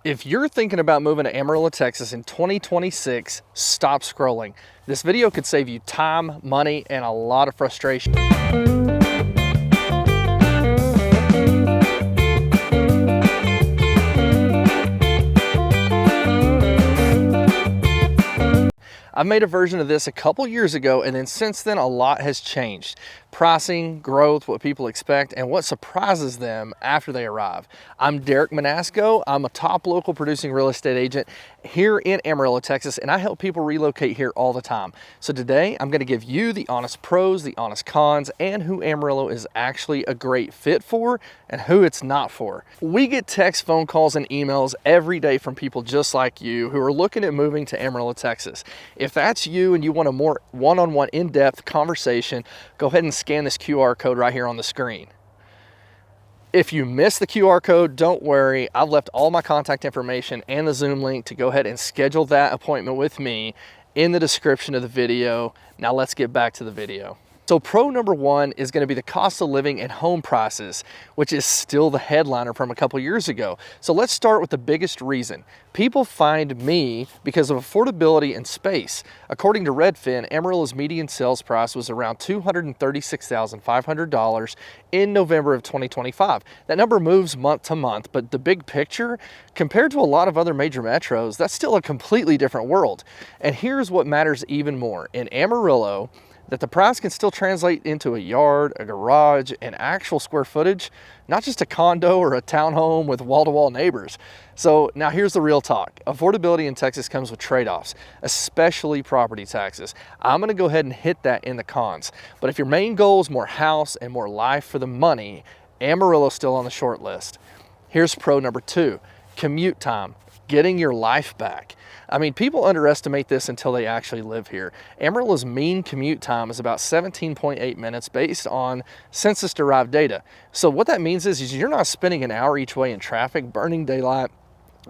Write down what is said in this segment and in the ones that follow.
If you're thinking about moving to Amarillo, Texas in 2026, stop scrolling. This video could save you time, money, and a lot of frustration. I made a version of this a couple years ago, and then since then a lot has changed. Pricing, growth, what people expect, and what surprises them after they arrive. I'm Derek Manasco. I'm a top local producing real estate agent here in Amarillo, Texas, and I help people relocate here all the time. So today I'm going to give you the honest pros, the honest cons, and who Amarillo is actually a great fit for and who it's not for. We get text, phone calls, and emails every day from people just like you who are looking at moving to Amarillo, Texas. If that's you and you want a more one-on-one in-depth conversation, go ahead and scan this QR code right here on the screen. If you miss the QR code, don't worry. I've left all my contact information and the Zoom link to go ahead and schedule that appointment with me in the description of the video. Now let's get back to the video. So pro number one is going to be the cost of living and home prices, which is still the headliner from a couple years ago. So let's start with the biggest reason. People find me because of affordability and space. According to Redfin, Amarillo's median sales price was around $236,500 in November of 2025. That number moves month to month, but the big picture, compared to a lot of other major metros, that's still a completely different world. And here's what matters even more. In Amarillo, that the price can still translate into a yard, a garage, and actual square footage, not just a condo or a townhome with wall-to-wall neighbors. So now here's the real talk. Affordability in Texas comes with trade-offs, especially property taxes. I'm gonna go ahead and hit that in the cons. But if your main goal is more house and more life for the money, Amarillo's still on the short list. Here's pro number two, commute time, getting your life back. I mean, people underestimate this until they actually live here. Amarillo's mean commute time is about 17.8 minutes based on census-derived data. So what that means is you're not spending an hour each way in traffic, burning daylight,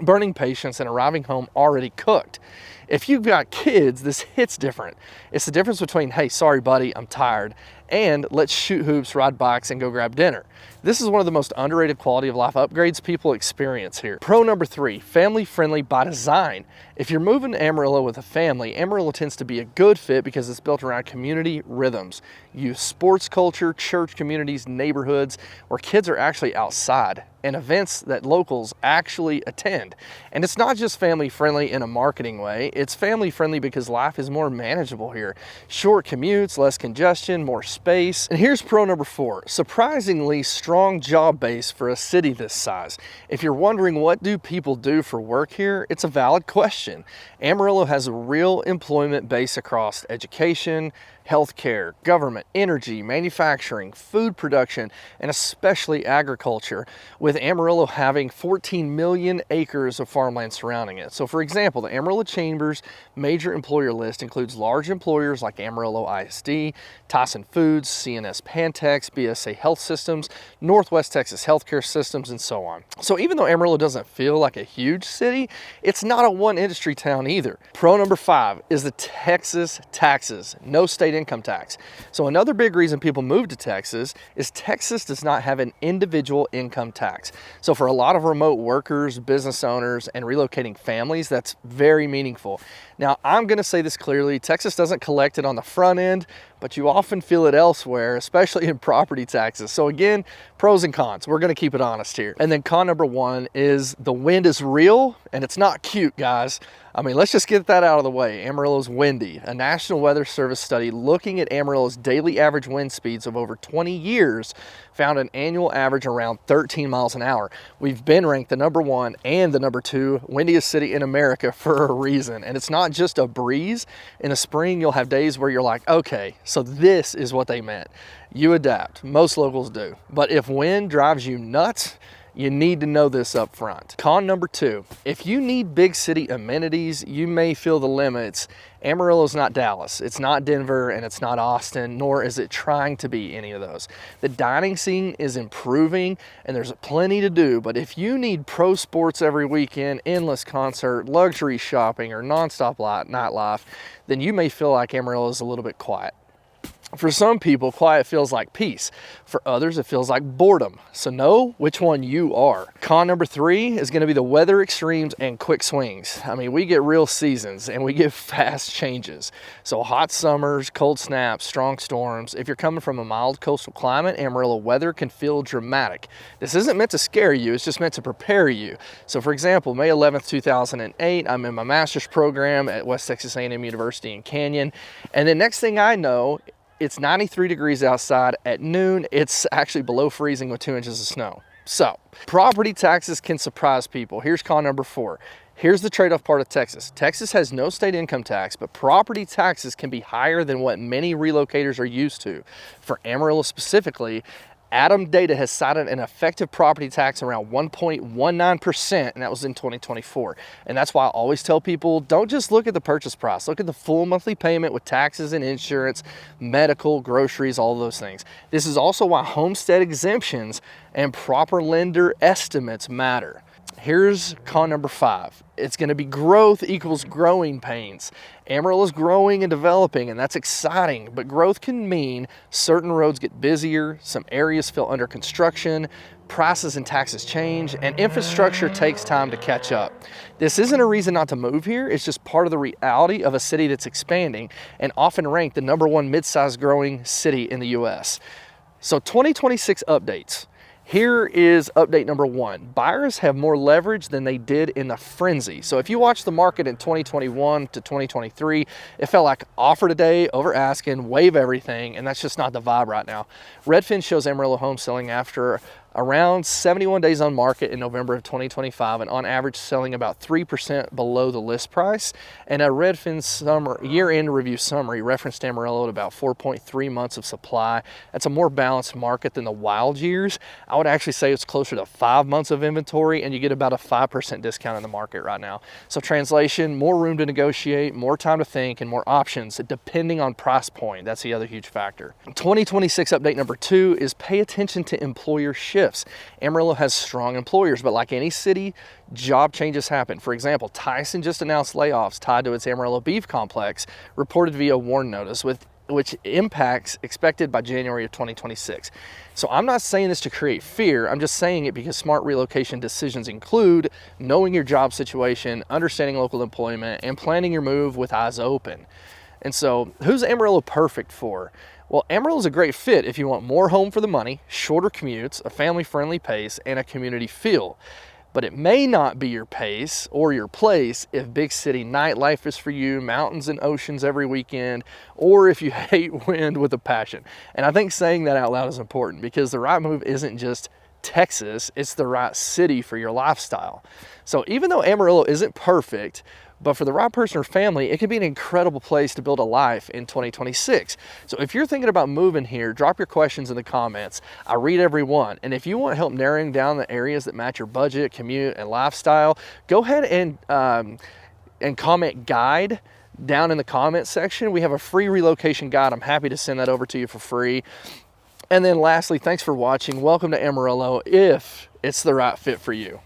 burning patience, and arriving home already cooked. If you've got kids, this hits different. It's the difference between, hey, sorry buddy, I'm tired, and let's shoot hoops, ride bikes, and go grab dinner. This is one of the most underrated quality of life upgrades people experience here. Pro number three, family friendly by design. If you're moving to Amarillo with a family, Amarillo tends to be a good fit because it's built around community rhythms. Youth sports culture, church communities, neighborhoods where kids are actually outside, and events that locals actually attend. And it's not just family friendly in a marketing way, it's family friendly because life is more manageable here. Short commutes, less congestion, more space. And here's pro number four, surprisingly strong job base for a city this size. If you're wondering what do people do for work here, it's a valid question. Amarillo has a real employment base across education, healthcare, government, energy, manufacturing, food production, and especially agriculture, with Amarillo having 14 million acres of farmland surrounding it. So for example, the Amarillo Chamber's major employer list includes large employers like Amarillo ISD, Tyson Foods, CNS Pantex, BSA Health Systems, Northwest Texas Healthcare Systems, and so on. So even though Amarillo doesn't feel like a huge city, it's not a one industry town either. Pro number five is the Texas taxes, no state income tax. So another big reason people move to Texas is Texas does not have an individual income tax. So for a lot of remote workers, business owners, and relocating families, that's very meaningful. Now, I'm going to say this clearly, Texas doesn't collect it on the front end, but you often feel it elsewhere, especially in property taxes. So again, pros and cons. We're going to keep it honest here. And then con number one is the wind is real and it's not cute, guys. I mean, let's just get that out of the way. Amarillo's windy. A National Weather Service study looking at Amarillo's daily average wind speeds of over 20 years found an annual average around 13 miles an hour. We've been ranked the number one and the number two windiest city in America for a reason. And it's not just a breeze. In the spring, you'll have days where you're like, okay, so this is what they meant. You adapt. Most locals do. But if wind drives you nuts, you need to know this up front. Con number two, if you need big city amenities, you may feel the limits. Amarillo's not Dallas, it's not Denver, and it's not Austin, nor is it trying to be any of those. The dining scene is improving and there's plenty to do, but if you need pro sports every weekend, endless concert, luxury shopping, or nonstop nightlife, then you may feel like Amarillo is a little bit quiet. For some people, quiet feels like peace. For others, it feels like boredom. So know which one you are. Con number 3 is going to be the weather extremes and quick swings. I mean, we get real seasons and we get fast changes. So hot summers, cold snaps, strong storms. If you're coming from a mild coastal climate, Amarillo weather can feel dramatic. This isn't meant to scare you, it's just meant to prepare you. So for example, May 11th, 2008, I'm in my master's program at West Texas A&M University in Canyon. And the next thing I know, it's 93 degrees outside. At noon, it's actually below freezing with 2 inches of snow. So, property taxes can surprise people. Here's con number 4. Here's the trade-off part of Texas. Texas has no state income tax, but property taxes can be higher than what many relocators are used to. For Amarillo specifically, Adam data has cited an effective property tax around 1.19%, and that was in 2024. And that's why I always tell people, don't just look at the purchase price. Look at the full monthly payment with taxes and insurance, medical, groceries, all those things. This is also why homestead exemptions and proper lender estimates matter. Here's con number 5. It's going to be growth equals growing pains. Amarillo is growing and developing, and that's exciting, but growth can mean certain roads get busier, some areas feel under construction, prices and taxes change, and infrastructure takes time to catch up. This isn't a reason not to move here, it's just part of the reality of a city that's expanding and often ranked the #1 mid-sized growing city in the US. So 2026 updates. Here is update number 1. Buyers have more leverage than they did in the frenzy. So if you watch the market in 2021 to 2023, it felt like offer today, over asking, waive everything, and that's just not the vibe right now. Redfin shows Amarillo home selling after around 71 days on market in November of 2025, and on average selling about 3% below the list price. And a Redfin year-end review summary referenced Amarillo at about 4.3 months of supply. That's a more balanced market than the wild years. I would actually say it's closer to 5 months of inventory, and you get about a 5% discount in the market right now. So translation, more room to negotiate, more time to think, and more options depending on price point. That's the other huge factor. 2026 update number 2 is pay attention to employer shifts. Amarillo has strong employers, but like any city, job changes happen. For example, Tyson just announced layoffs tied to its Amarillo beef complex, reported via WARN notice, which impacts expected by January of 2026. So I'm not saying this to create fear, I'm just saying it because smart relocation decisions include knowing your job situation, understanding local employment, and planning your move with eyes open. And so, who's Amarillo perfect for? Well, Amarillo is a great fit if you want more home for the money, shorter commutes, a family-friendly pace, and a community feel. But it may not be your pace or your place if big city nightlife is for you, mountains and oceans every weekend, or if you hate wind with a passion. And I think saying that out loud is important because the right move isn't just Texas, it's the right city for your lifestyle. So even though Amarillo isn't perfect, but for the right person or family, it can be an incredible place to build a life in 2026. So if you're thinking about moving here, drop your questions in the comments. I read every one. And if you want help narrowing down the areas that match your budget, commute, and lifestyle, go ahead and comment guide down in the comment section. We have a free relocation guide. I'm happy to send that over to you for free. And then lastly, thanks for watching. Welcome to Amarillo if it's the right fit for you.